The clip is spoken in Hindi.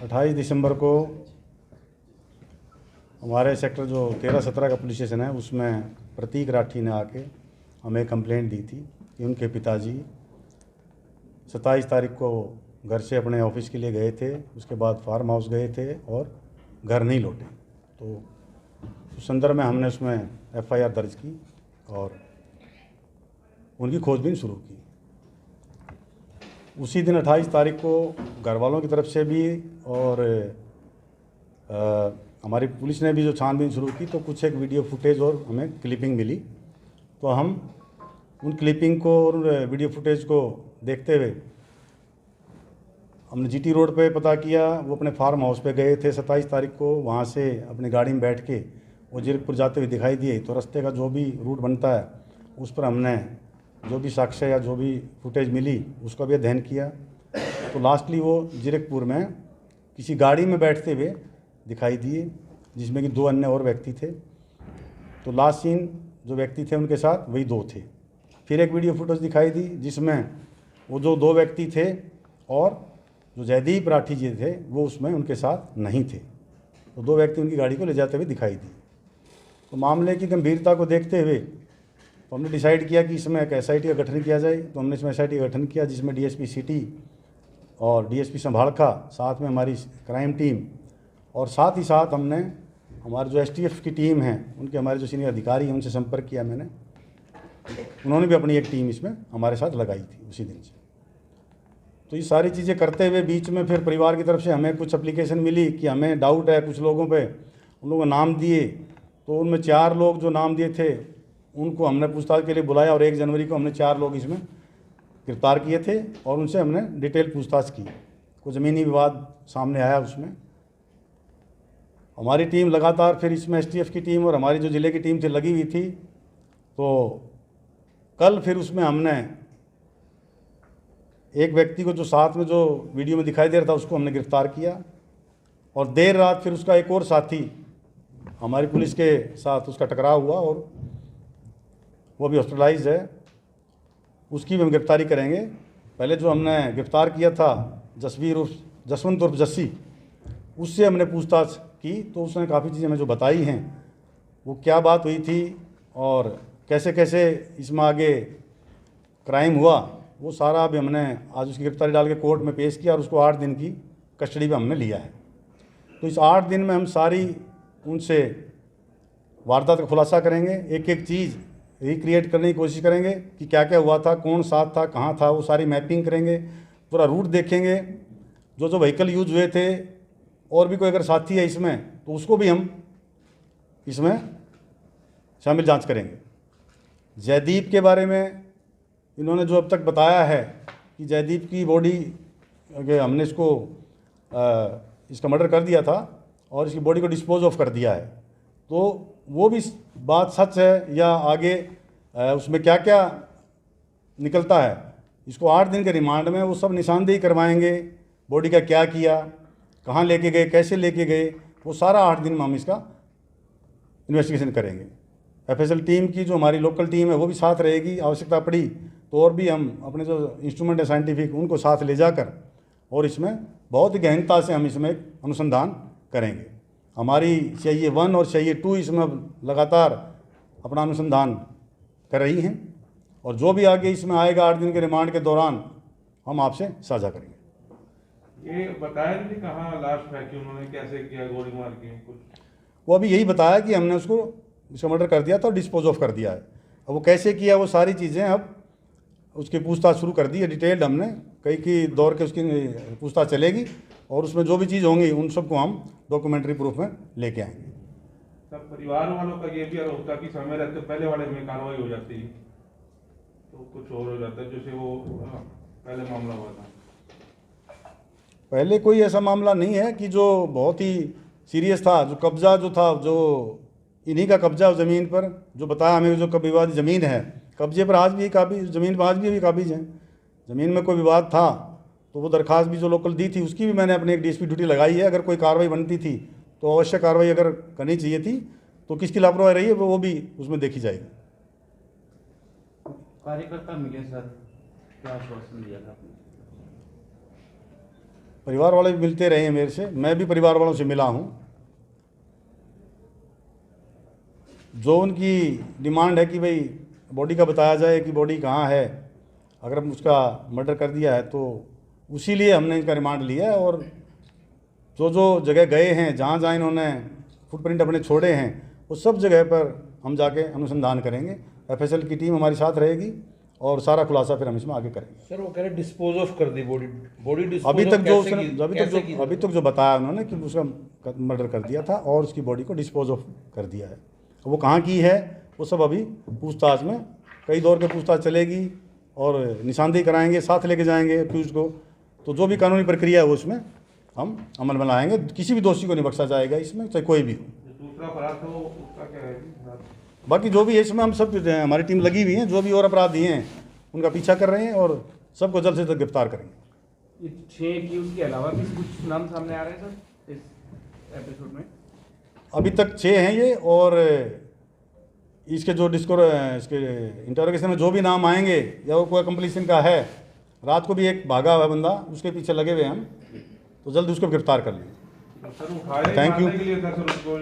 28 दिसंबर को हमारे सेक्टर जो 13-17 का पुलिस स्टेशन है उसमें प्रतीक राठी ने आके हमें कंप्लेंट दी थी कि उनके पिताजी 27 तारीख को घर से अपने ऑफिस के लिए गए थे, उसके बाद फार्म हाउस गए थे और घर नहीं लौटे। तो उस संदर्भ में हमने उसमें FIR दर्ज की और उनकी खोजबीन शुरू की। उसी दिन 28 तारीख को घर वालों की तरफ से भी और हमारी पुलिस ने भी जो छानबीन शुरू की तो कुछ एक वीडियो फुटेज और हमें क्लिपिंग मिली। तो हम उन क्लिपिंग को और वीडियो फुटेज को देखते हुए हमने GT रोड पे पता किया। वो अपने फार्म हाउस पे गए थे 27 तारीख को, वहाँ से अपनी गाड़ी में बैठ के वो जीरकपुर जाते हुए दिखाई दिए। तो रास्ते का जो भी रूट बनता है उस पर हमने जो भी साक्ष्य या जो भी फुटेज मिली उसका भी अध्ययन किया। तो लास्टली वो जीरकपुर में किसी गाड़ी में बैठते हुए दिखाई दिए, जिसमें कि 2 अन्य और व्यक्ति थे। तो लास्ट सीन जो व्यक्ति थे उनके साथ वही 2 थे। फिर एक वीडियो फुटेज दिखाई दी जिसमें वो जो 2 व्यक्ति थे और जो जयदीप राठी जी थे वो उसमें उनके साथ नहीं थे। तो 2 व्यक्ति उनकी गाड़ी को ले जाते हुए दिखाई दी। तो मामले की गंभीरता को देखते हुए तो हमने डिसाइड किया कि इसमें एक SIT का गठन किया जाए। तो हमने इसमें SIT का गठन किया जिसमें DSP सिटी और DSP संभालखा, साथ में हमारी क्राइम टीम और साथ ही साथ हमने हमारे जो STF की टीम है उनके हमारे जो सीनियर अधिकारी हैं उनसे संपर्क किया मैंने। उन्होंने भी अपनी एक टीम इसमें हमारे साथ लगाई थी उसी दिन से। तो ये सारी चीज़ें करते हुए बीच में फिर परिवार की तरफ से हमें कुछ एप्लीकेशन मिली कि हमें डाउट है कुछ लोगों पे, उन लोगों को नाम दिए। तो उनमें 4 लोग जो नाम दिए थे उनको हमने पूछताछ के लिए बुलाया और 1 जनवरी को हमने 4 लोग इसमें गिरफ्तार किए थे और उनसे हमने डिटेल पूछताछ की। कोई ज़मीनी विवाद सामने आया उसमें। हमारी टीम लगातार फिर इसमें STF की टीम और हमारी जो ज़िले की टीम थी लगी हुई थी। तो कल फिर उसमें हमने एक व्यक्ति को जो साथ में जो वीडियो में दिखाई दे रहा था उसको हमने गिरफ्तार किया और देर रात फिर उसका एक और साथी हमारी पुलिस के साथ उसका टकराव हुआ और वो भी हॉस्पिटलाइज्ड है, उसकी भी हम गिरफ्तारी करेंगे। पहले जो हमने गिरफ्तार किया था जसवंत उर्फ जस्सी, उससे हमने पूछताछ की तो उसने काफ़ी चीज़ें हमें जो बताई हैं वो क्या बात हुई थी और कैसे कैसे इसमें आगे क्राइम हुआ वो सारा भी हमने आज उसकी गिरफ्तारी डाल के कोर्ट में पेश किया और उसको 8 दिन की कस्टडी में हमने लिया है। तो इस 8 दिन में हम सारी उनसे वारदात का खुलासा करेंगे, एक एक चीज़ रिक्रिएट करने की कोशिश करेंगे कि क्या क्या हुआ था, कौन साथ था, कहाँ था, वो सारी मैपिंग करेंगे, पूरा रूट देखेंगे, जो जो व्हीकल यूज हुए थे और भी कोई अगर साथी है इसमें तो उसको भी हम इसमें शामिल जांच करेंगे। जयदीप के बारे में इन्होंने जो अब तक बताया है कि जयदीप की बॉडी हमने इसका मर्डर कर दिया था और इसकी बॉडी को डिस्पोज ऑफ कर दिया है, तो वो भी बात सच है या आगे उसमें क्या क्या निकलता है, इसको 8 दिन के रिमांड में वो सब निशानदेही करवाएंगे। बॉडी का क्या किया, कहाँ लेके गए, कैसे लेके गए, वो सारा 8 दिन में हम इसका इन्वेस्टिगेशन करेंगे। FSL टीम की जो हमारी लोकल टीम है वो भी साथ रहेगी, आवश्यकता पड़ी तो और भी हम अपने जो इंस्ट्रूमेंट है साइंटिफिक उनको साथ ले जाकर और इसमें बहुत ही गहनता से हम इसमें अनुसंधान करेंगे। हमारी CIA 1 और CIA 2 इसमें लगातार अपना अनुसंधान कर रही हैं और जो भी आगे इसमें आएगा 8 दिन के रिमांड के दौरान हम आपसे साझा करेंगे। ये बताया नहीं कहाँ लाश फेंकी उन्होंने, कैसे किया, गोली मार के कुछ? वो अभी यही बताया कि हमने उसका मर्डर कर दिया था और डिस्पोज ऑफ कर दिया है। अब वो कैसे किया वो सारी चीज़ें अब उसकी पूछताछ शुरू कर दी है, डिटेल्ड हमने कई दौर के उसकी पूछताछ चलेगी और उसमें जो भी चीज़ होंगी उन सबको हम डॉक्यूमेंट्री प्रूफ में लेके आएंगे। तब परिवार वालों का ये भी आरोप था कि समय रहते पहले वाले में कार्रवाई हो जाती तो कुछ और हो जाता, जैसे वो पहले मामला हुआ था। पहले कोई ऐसा मामला नहीं है कि जो बहुत ही सीरियस था। जो कब्जा जो था, जो इन्हीं का कब्जा ज़मीन पर जो बताया हमें, जो विवादित ज़मीन है, कब्जे पर आज भी काबिज, ज़मीन पर आज भी काबिज हैं। ज़मीन में कोई विवाद था तो वो दरख्वास्त भी जो लोकल दी थी उसकी भी मैंने अपनी एक DSP ड्यूटी लगाई है। अगर कोई कार्रवाई बनती थी तो अवश्य कार्रवाई अगर करनी चाहिए थी तो किसकी लापरवाही रही है वो भी उसमें देखी जाएगी। कार्यकर्ता मिले सर, क्या आश्वासन दिया था? परिवार वाले भी मिलते रहे हैं मेरे से, मैं भी परिवार वालों से मिला हूँ। जो उनकी डिमांड है कि भाई बॉडी का बताया जाए कि बॉडी कहाँ है, अगर हम उसका मर्डर कर दिया है तो उसी लिए हमने इनका रिमांड लिया है। और जो जो जगह गए हैं, जहाँ जहाँ इन्होंने फुटप्रिंट अपने छोड़े हैं, वो सब जगह पर हम जाके अनुसंधान करेंगे। एफएसएल की टीम हमारी साथ रहेगी और सारा खुलासा फिर हम इसमें आगे करेंगे। सर वो कह रहे डिस्पोज ऑफ कर दी बॉडी डिस्पोज अभी तक जो बताया उन्होंने कि उसका मर्डर कर दिया था और उसकी बॉडी को डिस्पोज ऑफ कर दिया है। वो कहाँ की है वो सब अभी पूछताछ में, कई दौर के पूछताछ चलेगी और निशानदेही कराएंगे, साथ लेके जाएंगे अक्यूज को। तो जो भी कानूनी प्रक्रिया है वो उसमें हम अमल में लाएंगे। किसी भी दोषी को नहीं बख्शा जाएगा इसमें, चाहे कोई भी हो। दूसरा फरार था उसका क्या है? बाकी जो भी है इसमें हम सब हमारी टीम लगी हुई है, जो भी और अपराधी हैं उनका पीछा कर रहे हैं और सबको जल्द से जल्द गिरफ्तार करेंगे। ये 6 एक्यूज के अलावा भी कुछ नाम सामने आ रहे हैं सर इस एपिसोड में? अभी तक 6 हैं ये, और इसके जो इसके इंटरोगेशन में जो भी नाम आएंगे या वो कोई कंप्लीशन का है, रात को भी एक भागा हुआ बंदा उसके पीछे लगे हुए हम, तो जल्द उसको गिरफ्तार कर लेंगे। सर उठाए Thank you. मारने के लिए था सर उसको